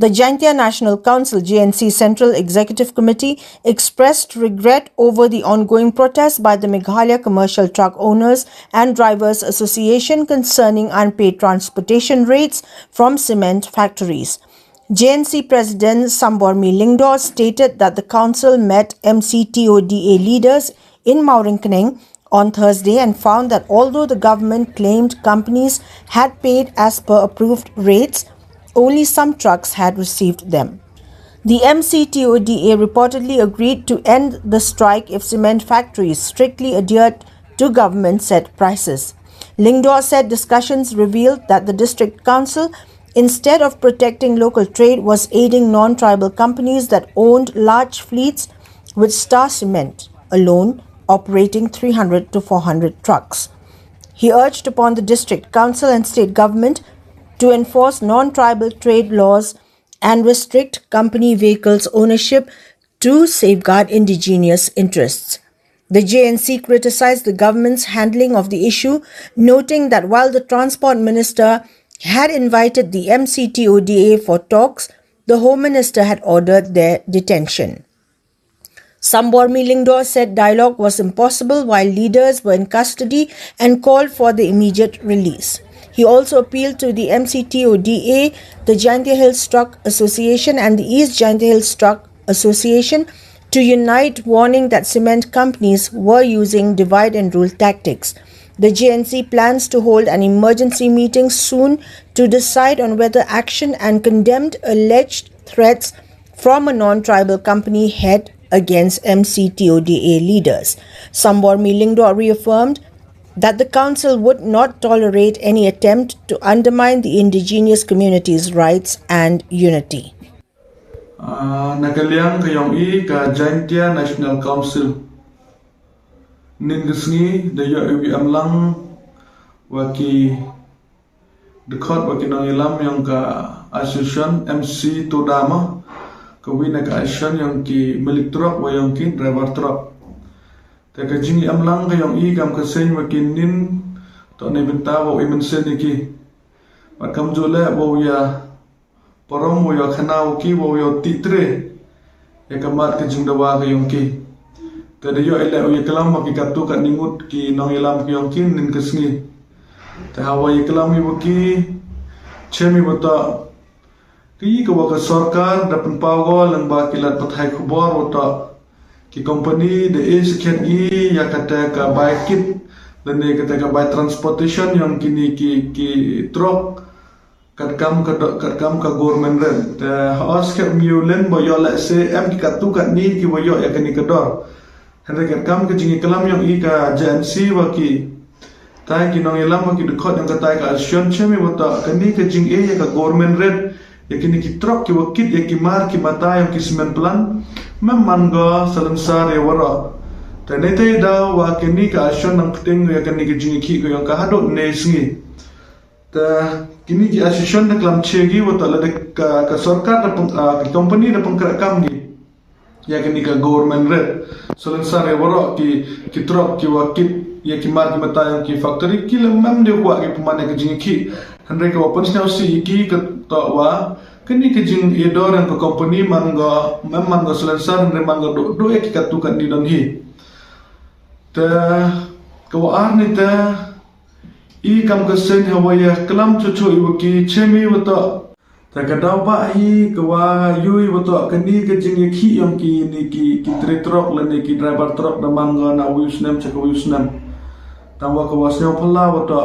The Jaintia National Council (JNC) Central Executive Committee expressed regret over the ongoing protests by the Meghalaya Commercial Truck Owners and Drivers Association concerning unpaid transportation rates from cement factories. JNC President Sambormi Lingdor stated that the council met MCTODA leaders in Mauringkaneng on Thursday and found that although the government claimed companies had paid as per approved rates, only some trucks had received them. The MCTODA reportedly agreed to end the strike if cement factories strictly adhered to government set prices. Lingdor said discussions revealed that the district council, instead of protecting local trade, was aiding non-tribal companies that owned large fleets, with Star Cement alone operating 300 to 400 trucks. He urged upon the district council and state government to enforce non-tribal trade laws and restrict company vehicles ownership to safeguard indigenous interests. The JNC criticized the government's handling of the issue, noting that while the Transport Minister had invited the MCTODA for talks, the Home Minister had ordered their detention. Sambormi Lingdor said dialogue was impossible while leaders were in custody and called for the immediate release. He also appealed to the MCTODA, the Jaintia Hills Truck Association and the East Jaintia Hills Truck Association to unite, warning that cement companies were using divide and rule tactics. The JNC plans to hold an emergency meeting soon to decide on whether action and condemned alleged threats from a non-tribal company head against MCTODA leaders. Sambormi Lingdor reaffirmed that the council would not tolerate any attempt to undermine the indigenous community's rights and unity. Nakaliang kayong ka Jaintia National Council ningisngi dayo iwi amlang waki dekot waki nang ilam yang ka association MC Todama kawina ka association yang ki milik truck wa yang ki driver truck. Taka jingi amlang kayong kam kaseng wakinin to ne benta wa imensen iki makam jole wa ya porong wa ya khanau ki wa ya titre ya kamat ke jing dawa kayong ki tada yo ele ya kalam ki katu kat ningut ki nong ilam kayong ki nin kesngi ta hawa ya kalam ki chemi bota ki ka wa ka sarkar dapan pago lang ba kilat pathai khubor wata ki company de sekian ya kata ka buy kit dan dia kata ka buy transportation yang kini ki truck kat kam ka government ren ta has ka mulen bo yo la se am ki katu kat ni ki bo yo ya kini kedor hande kat kam ka jingi kelam yang ka JNC wa ki tai ki nong elam ki dekot yang kata ka action chemi bota kini ka jing ya ka government ren ya kini ki truck ki wakit ya ki mar ki mata yang ki cement plan memangga salamsar ya wara tanete da wa kini ka action nang keting ya kini ki jingi ki yang ka hadot ne singi ta kini ki action na klam chegi wa ta la ka sarkar da company da pangkrak kam gi ya kini ka government red salamsar ya wara ki truck ki wakit ya ki mar ki mata yang ki factory ki lemam de wa ki pemane ki jingi ki handre ka open house ki ka ta wa kini kejing edor yang ke company mangga memangga selesai dan mangga do ek katukan di dan hi ta kawar ni ta I kam kesen hawaya kelam cucu ibu ki chemi wata ta kadau ba hi kawa yui wata kini kejing ki yang ki ni ki truck la ni ki driver truck da mangga na wisnam chakawisnam tawa kawasnya phala wata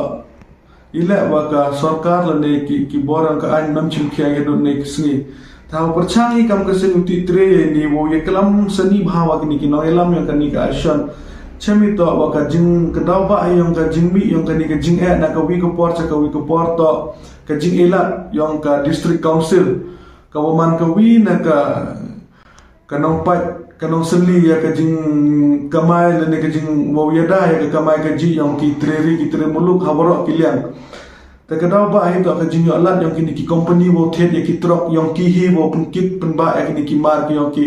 ila waka sarkar la ne ki borang ka an nam chim khya ge don ne kisni ta perchangi kam kesen uti tre ni wo ye kalam sani bhawa ki no elam yang kani ka action chemi to waka jing kadaw ba yang ka jing mi yang kani ka jing na ka wi ko por cha ka wi ko por to ka jing ela yang ka district council ka waman ka wi na ka nong pat kanong seli ya ka jing kamay la ne ka jing wo yada ya ka kamay ka ji yang ki tre muluk haborok kilian ta kadaw ba hi to ka jing alat yang kini ki company wo thet ya ki truck yang ki hi wo pun kit pen ba ya kini ki mar ki yang ki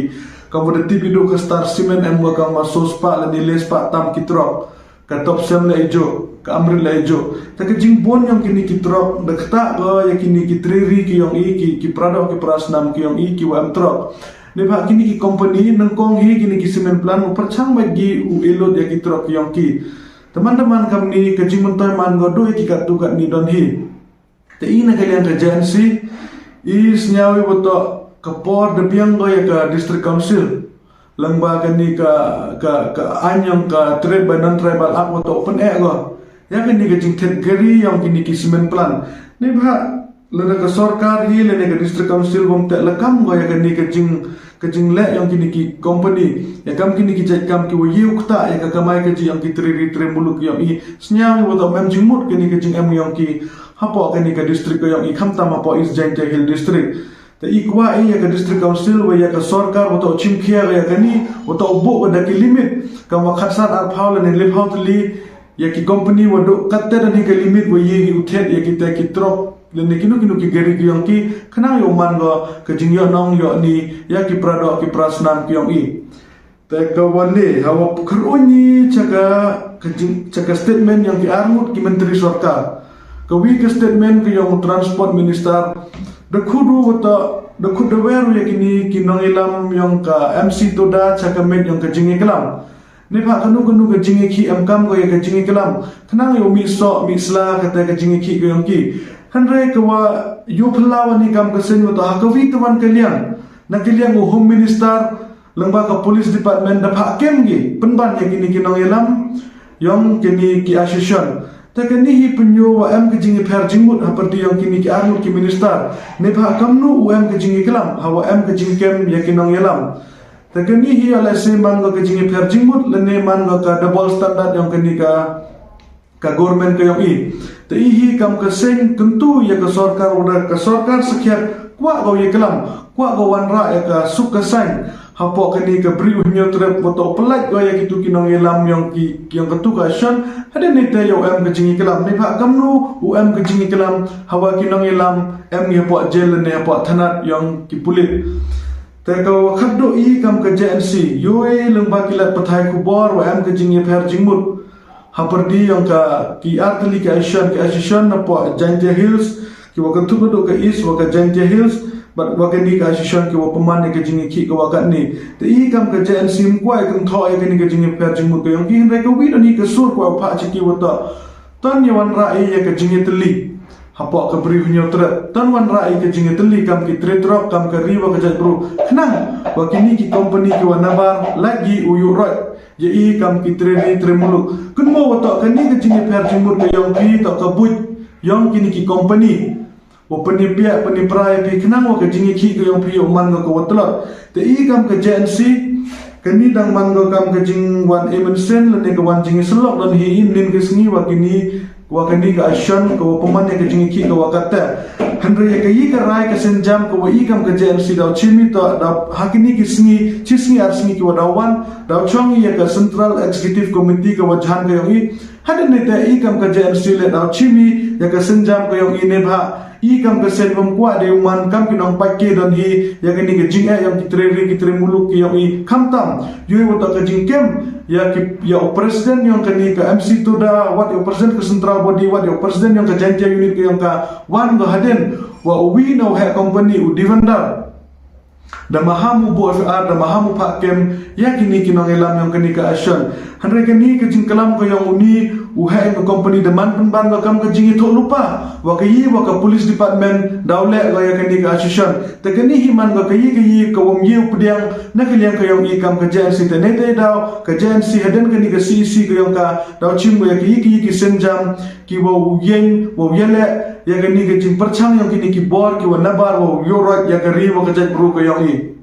ka wo de tipido ka Star Cement and wo ka ma sospa la ni les pa tam ki truck ka top sem la ijo ka amrit la ijo ta ka jing bon yang kini ki trok dakta go ya kini ki triri ki yong i ki prado ki prasnam ki yong i ki wam trok ne ba kini ki company nang kong hi kini ki cement plan mu perchang bagi u elot ya ki trok ki yong ki teman-teman kami ka jing montoy man go do ki ka tu ka ni don hi te ina kalian ka agency is nyawi boto kapor de biang go ya ka district council lembaga ni ka anyong ka tribal non tribal act boto open air go ya kini ka jing category yang kini ki cement plan ni ba lada ka sarkar hi lene ka district council bom te lakam go ya kini ka jing le yang kini ki company ya kam kini ki jai kam ki wo yu kta ya ka kamai ka ji yang ki tri muluk yang i snyawi boto mem jingmut kini ka jing em yang ki hapo kini ka district yang i khamtam hapo is Jaintia Hill district ta ikwa ya ka district council wa ya ka sarkar boto chimkhia ya kani boto bo ka ki limit kam wakhat sat ar phaul ne le phaul li ya ki company wa do katte dan ki limit wa ye uthet ya kita ki trop le ne kinu ki geri ki yang ki khana yo man go ka jing yo nong yo ni ya ki prado ki prasnam ki yang i ta ka wale hawa khuruni chaka statement yang ki armut ki menteri sarkar ka wi ka statement ki yang transport minister the kudu weru ya kini kinong ilam yang ka MC Toda chaka met yang ka jingi kelam ne pa kanu ka jingi ki amkam go ya ka jingi kelam kanang yo mi sla kata ka jingi ki go yang ki hanre ka wa yu phalawa ni kam ka sen to hakawi tuan kalian na kalian go home minister lembaga police department da pa kem gi penban ya kini kinong ilam yang kini ki association takani hi punyo wa am ke jingi pher jingmut haperti yang kini ki armut ki minister ne pha kamnu am ke jingi kelam hawa am ke jingi kem yakinong yelam takani hi ala se mangga ke jingi pher jingmut lene mangga ka double standard yang kini ka government ka yang i te hi kam ke seng tentu ya ka sarkar sekiat kwa go yekelam kwa go wanra ya ka suk ka sain hapo kini ka bri unyo trep foto pelat go ya kitu kinong yelam yang ketu ka shan ada ni te yo am ke jingi kelam ni pha kamnu am ke jingi kelam hawa kinong yelam am ye po jail ne po thanat yang ki pulit te ka khaddo i kam ka JNC yoe lengba kilat pathai kubor wa am ke jingi pher jingmut haperdi yang ka ki atli ka association na po Jaintia Hills ki wa ketu do ka east wa ka Jaintia Hills wakan ni ka association ki wa paman ke jingi ki ka wakan ni te i kam ka JNC mkwai kam tho ya ni ka jingi pher jingmut ka yang ki hindai ka wi ni ka sur kwa pha chi ki wa ta tan yawan rai ya ka jingi teli hapo ka bri hunyo tra tan wan rai ka jingi teli kam ki tretrok kam ka riwa ka jatru khnang wa kini ki company ki wa nabar lagi uyu rot ye i kam ki tremulu kunmo wa ta kani ka jingi pher jingmut ka yang ki ta ka buj yang kini ki company wa penipia peniprai pi kenang wa ka jingi ki ko yang pi man ko watla te i kam ka JNC kani dang man go kam ka jing wan emensen le ne ka wan jingi selok dan hi in nin ke sngi wa kani ka ashan ko paman ne ka jingi ki ko wakata handre ya ka i ka rai ka senjam ko wa i kam ka JNC da chimi to da hakini ki sngi chisngi ar sngi ki wa da wan da chong ya ka central executive committee ka wa jan ka yang i hada ne te i kam ka JNC le da chimi ya ka senjam ko yang i ne bha i kam ka sen bom kwa de man kam ki nong pakke don hi ya kini ke jing yang kitre muluk ki yang i khamtam yui wa ta ka jing kem ya president yang kini ka MC Toda what your president ka central body what your president yang ka Jaintia unit ki yang ka wan go haden wa we know ha company u divandar da mahamu bo da mahamu pakem ya kini kinong elam yang kini ka action handre kini ke jing kalam ko yang uni uhai ke company deman penban ga kam ke jingi thok lupa wa ka police department daule ga ya kini ka association te kini himan ga yi ka wom yu pdiang na ke yang ka yang i kam ka JNC te ne te daw ka JNC haden kini ka CC ga yang ka daw chim ga ki senjam ki wo yen wo yele ya kini ka jing perchang yang kini ki bor ki wa nabar wo yorot ya ka ri wa ka jat bru ka yang i